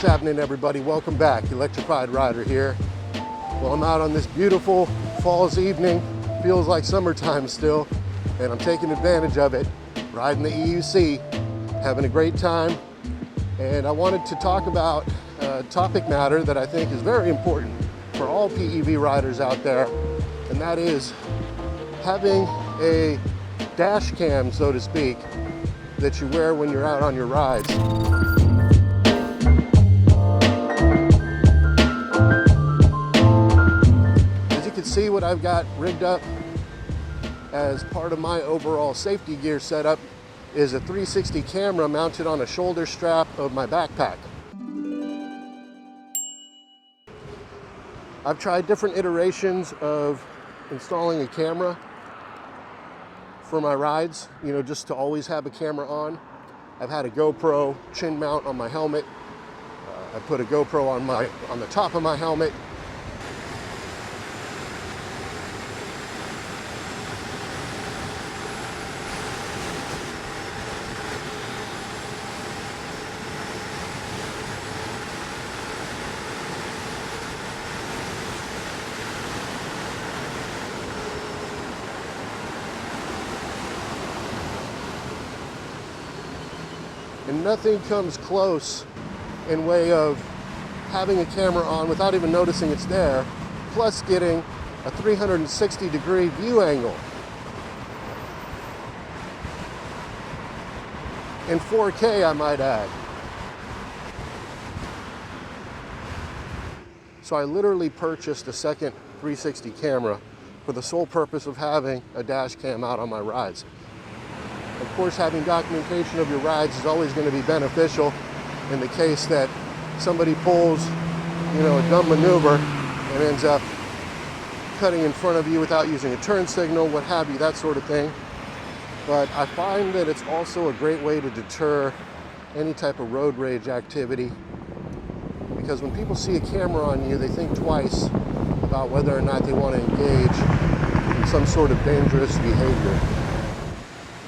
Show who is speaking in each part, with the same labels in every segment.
Speaker 1: happening, everybody? Welcome back. Electrified Rider here. Well, I'm out on this beautiful fall's evening. Feels like summertime still, and I'm taking advantage of it. Riding the EUC, having a great time. And I wanted to talk about a topic matter that I think is very important for all PEV riders out there, and that is having a dash cam, so to speak, that you wear when you're out on your rides. As you can see, what I've got rigged up as part of my overall safety gear setup is a 360 camera mounted on a shoulder strap of my backpack. I've tried different iterations of installing a camera for my rides, you know, just to always have a camera on. I've had a GoPro chin mount on my helmet. I put a GoPro on the top of my helmet. And nothing comes close in way of having a camera on without even noticing it's there, plus getting a 360-degree view angle. In 4K, I might add. So I literally purchased a second 360 camera for the sole purpose of having a dash cam out on my rides. Of course, having documentation of your rides is always going to be beneficial in the case that somebody pulls, you know, a dumb maneuver and ends up cutting in front of you without using a turn signal, what have you, that sort of thing. But I find that it's also a great way to deter any type of road rage activity, because when people see a camera on you, they think twice about whether or not they want to engage in some sort of dangerous behavior.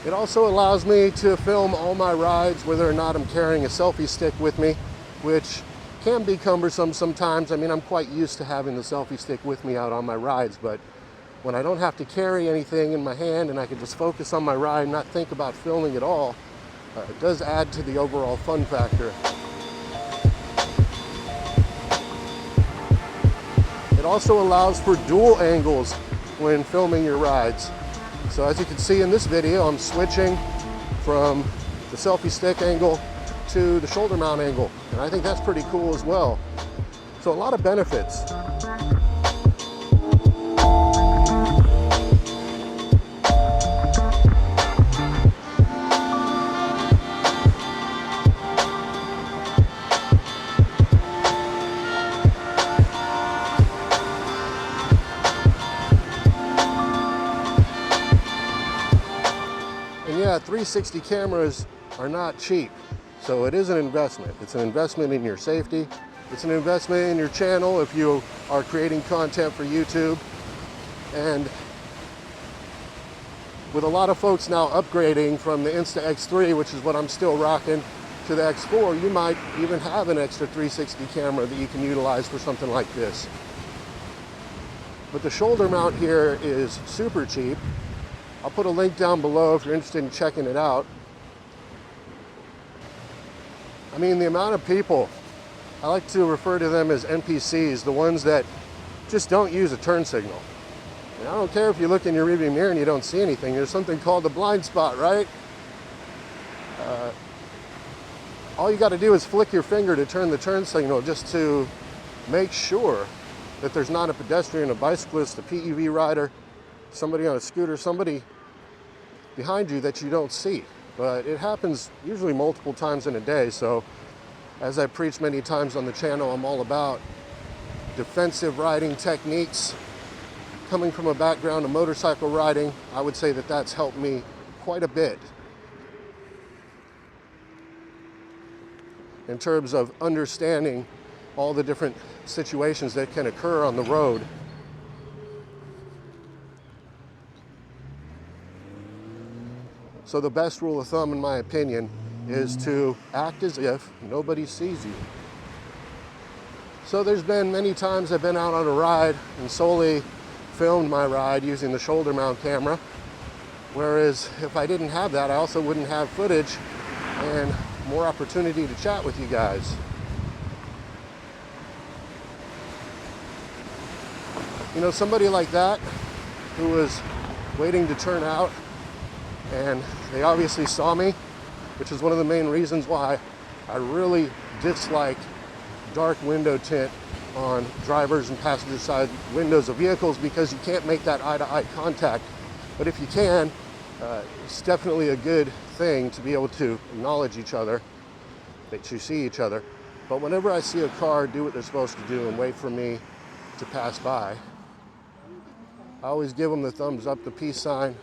Speaker 1: It also allows me to film all my rides, whether or not I'm carrying a selfie stick with me, which can be cumbersome sometimes. I mean, I'm quite used to having the selfie stick with me out on my rides, but when I don't have to carry anything in my hand and I can just focus on my ride and not think about filming at all, it does add to the overall fun factor. It also allows for dual angles when filming your rides. So as you can see in this video, I'm switching from the selfie stick angle to the shoulder mount angle, and I think that's pretty cool as well. So a lot of benefits. Yeah, 360 cameras are not cheap, so it is an investment. It's an investment in your safety. It's an investment in your channel if you are creating content for YouTube. And with a lot of folks now upgrading from the Insta-X3, which is what I'm still rocking, to the X4, you might even have an extra 360 camera that you can utilize for something like this. But the shoulder mount here is super cheap. I'll put a link down below if you're interested in checking it out. I mean, the amount of people, I like to refer to them as NPCs, the ones that just don't use a turn signal. And I don't care if you look in your rearview mirror and you don't see anything. There's something called the blind spot, right? All you got to do is flick your finger to turn the turn signal just to make sure that there's not a pedestrian, a bicyclist, a PEV rider, somebody on a scooter, somebody behind you that you don't see. But it happens usually multiple times in a day. So as I preach many times on the channel, I'm all about defensive riding techniques. Coming from a background of motorcycle riding, I would say that that's helped me quite a bit in terms of understanding all the different situations that can occur on the road. So the best rule of thumb, in my opinion, is to act as if nobody sees you. So there's been many times I've been out on a ride and solely filmed my ride using the shoulder mount camera. Whereas if I didn't have that, I also wouldn't have footage and more opportunity to chat with you guys. You know, somebody like that who was waiting to turn out, and they obviously saw me, which is one of the main reasons why I really dislike dark window tint on drivers and passenger side windows of vehicles, because you can't make that eye-to-eye contact. But if you can, it's definitely a good thing to be able to acknowledge each other, that you see each other. But whenever I see a car do what they're supposed to do and wait for me to pass by, I always give them the thumbs up, the peace sign.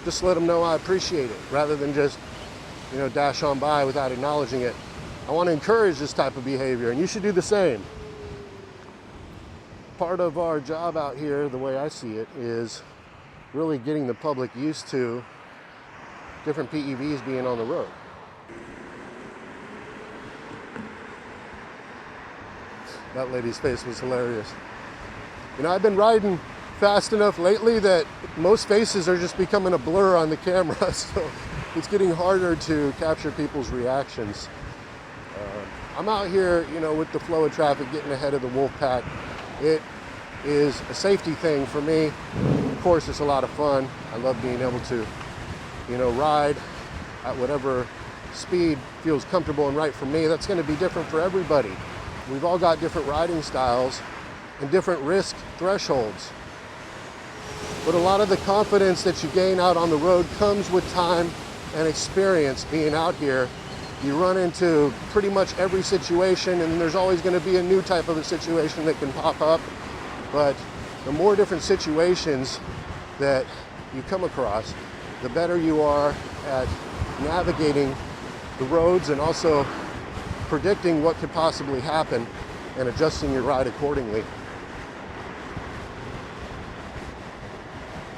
Speaker 1: Just let them know I appreciate it, rather than just, you know, dash on by without acknowledging it. I want to encourage this type of behavior, and you should do the same. Part of our job out here, the way I see it, is really getting the public used to different PEVs being on the road. That lady's face was hilarious. You know, I've been riding fast enough lately that most faces are just becoming a blur on the camera, so it's getting harder to capture people's reactions. I'm out here, you know, with the flow of traffic, getting ahead of the wolf pack. It is a safety thing for me. Of course, it's a lot of fun. I love being able to, you know, ride at whatever speed feels comfortable and right for me. That's going to be different for everybody. We've all got different riding styles and different risk thresholds. But a lot of the confidence that you gain out on the road comes with time and experience being out here. You run into pretty much every situation, and there's always going to be a new type of a situation that can pop up. But the more different situations that you come across, the better you are at navigating the roads and also predicting what could possibly happen and adjusting your ride accordingly.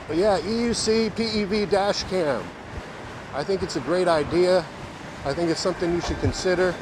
Speaker 1: But yeah, EUC PEV dash cam. I think it's a great idea. I think it's something you should consider.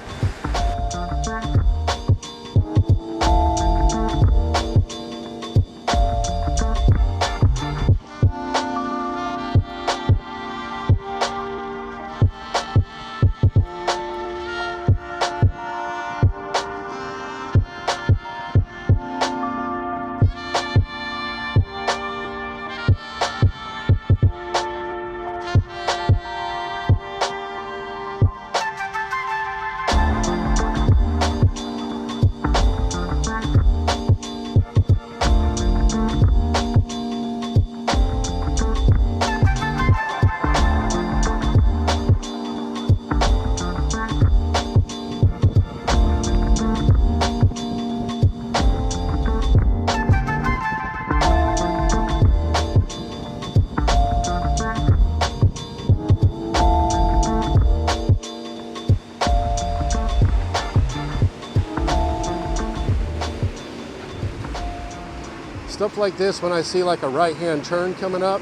Speaker 1: Stuff like this, when I see like a right-hand turn coming up,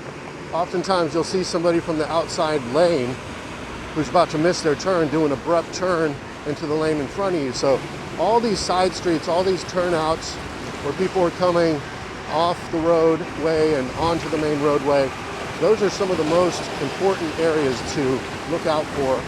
Speaker 1: oftentimes you'll see somebody from the outside lane who's about to miss their turn, do an abrupt turn into the lane in front of you. So all these side streets, all these turnouts where people are coming off the roadway and onto the main roadway, those are some of the most important areas to look out for.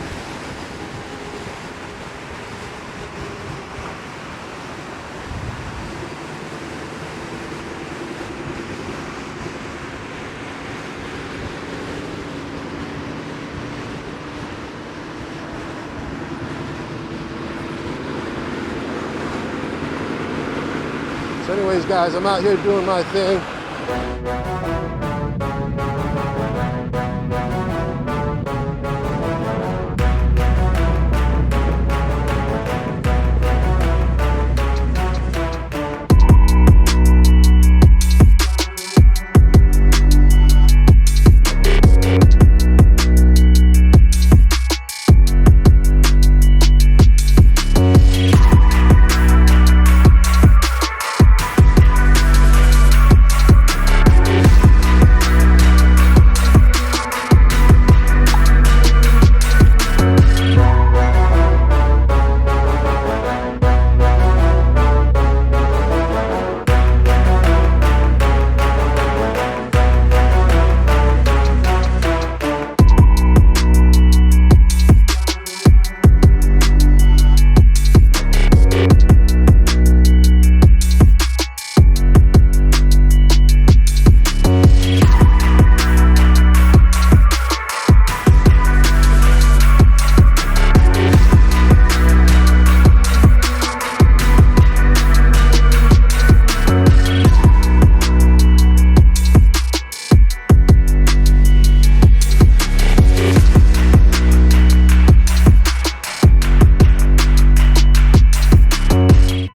Speaker 1: So anyways, guys, I'm out here doing my thing.